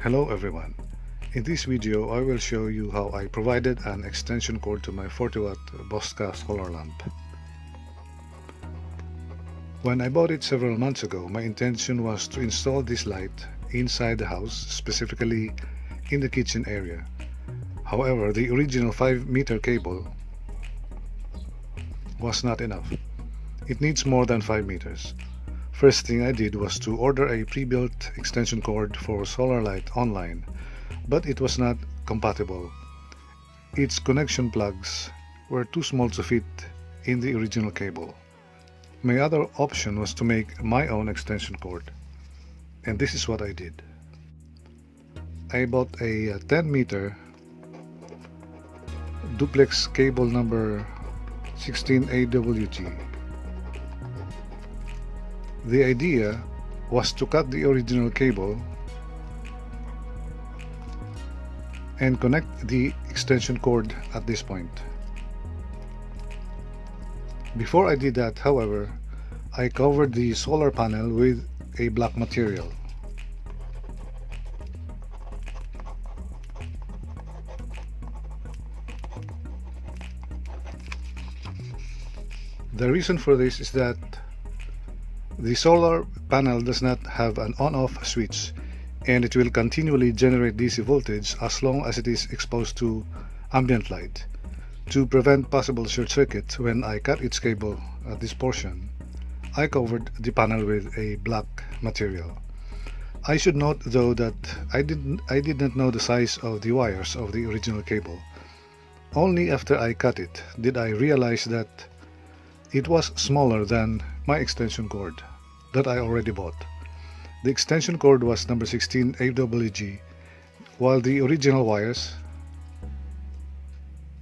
Hello everyone. In this video I will show you how I provided an extension cord to my 40-watt Bosca solar lamp. When I bought it several months ago, my intention was to install this light inside the house, specifically in the kitchen area. However, the original 5-meter cable was not enough. It needs more than 5 meters. First thing I did was to order a pre-built extension cord for solar light online, but it was not compatible. Its connection plugs were too small to fit in the original cable. My other option was to make my own extension cord, and this is what I did. I bought a 10-meter duplex cable number 16AWG. The idea was to cut the original cable and connect the extension cord at this point. Before I did that, however, I covered the solar panel with a black material. The reason for this is that the solar panel does not have an on-off switch, and it will continually generate DC voltage as long as it is exposed to ambient light. To prevent possible short circuit when I cut its cable at this portion, I covered the panel with a black material. I should note though that I did not know the size of the wires of the original cable. Only after I cut it did I realize that it was smaller than my extension cord that I already bought. The extension cord was number 16 AWG, while the original wires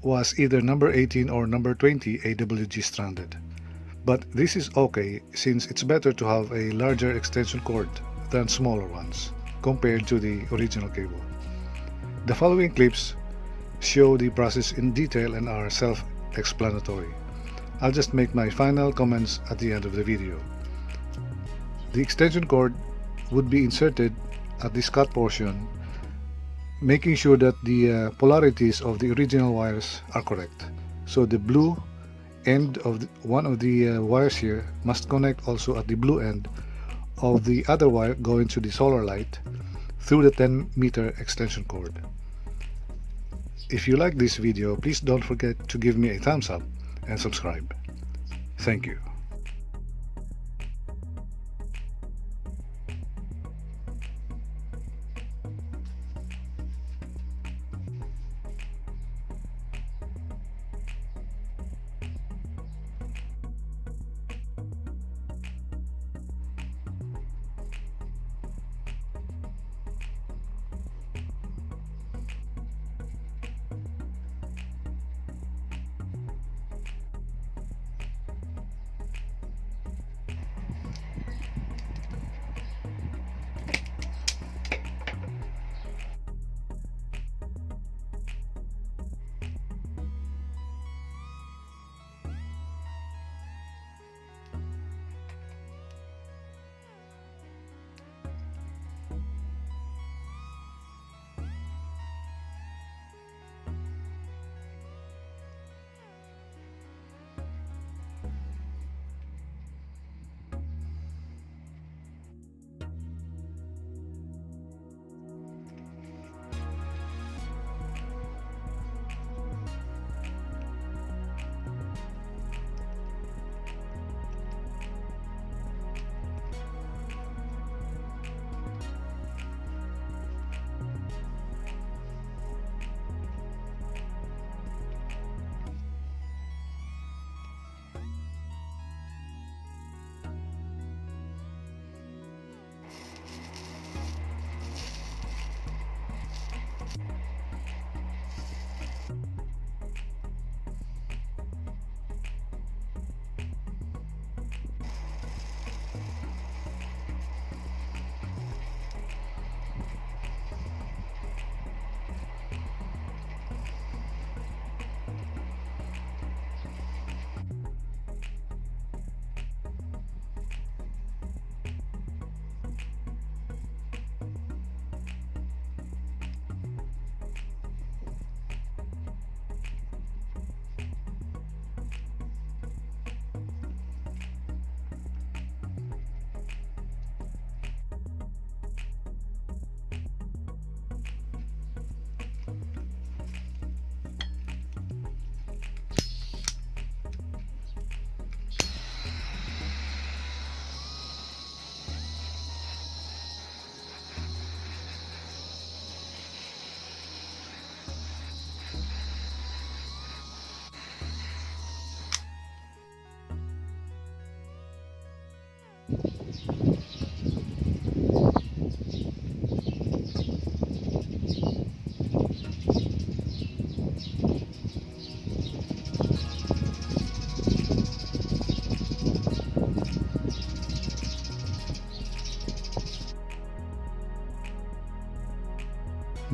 was either number 18 or number 20 AWG stranded. But this is okay, since it's better to have a larger extension cord than smaller ones compared to the original cable. The following clips show the process in detail and are self-explanatory. I'll just make my final comments at the end of the video. The extension cord would be inserted at this cut portion, making sure that the polarities of the original wires are correct. So the blue end of one of the wires here must connect also at the blue end of the other wire going to the solar light through the 10-meter extension cord. If you like this video, please don't forget to give me a thumbs up and subscribe. Thank you.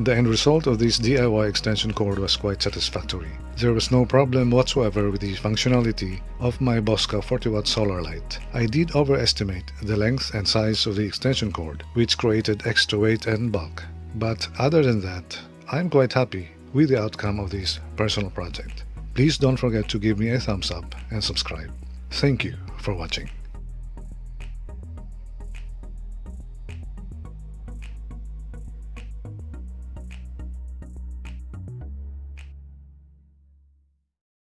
The end result of this DIY extension cord was quite satisfactory. There was no problem whatsoever with the functionality of my Bosca 40-watt solar light. I did overestimate the length and size of the extension cord, which created extra weight and bulk. But other than that, I'm quite happy with the outcome of this personal project. Please don't forget to give me a thumbs up and subscribe. Thank you for watching.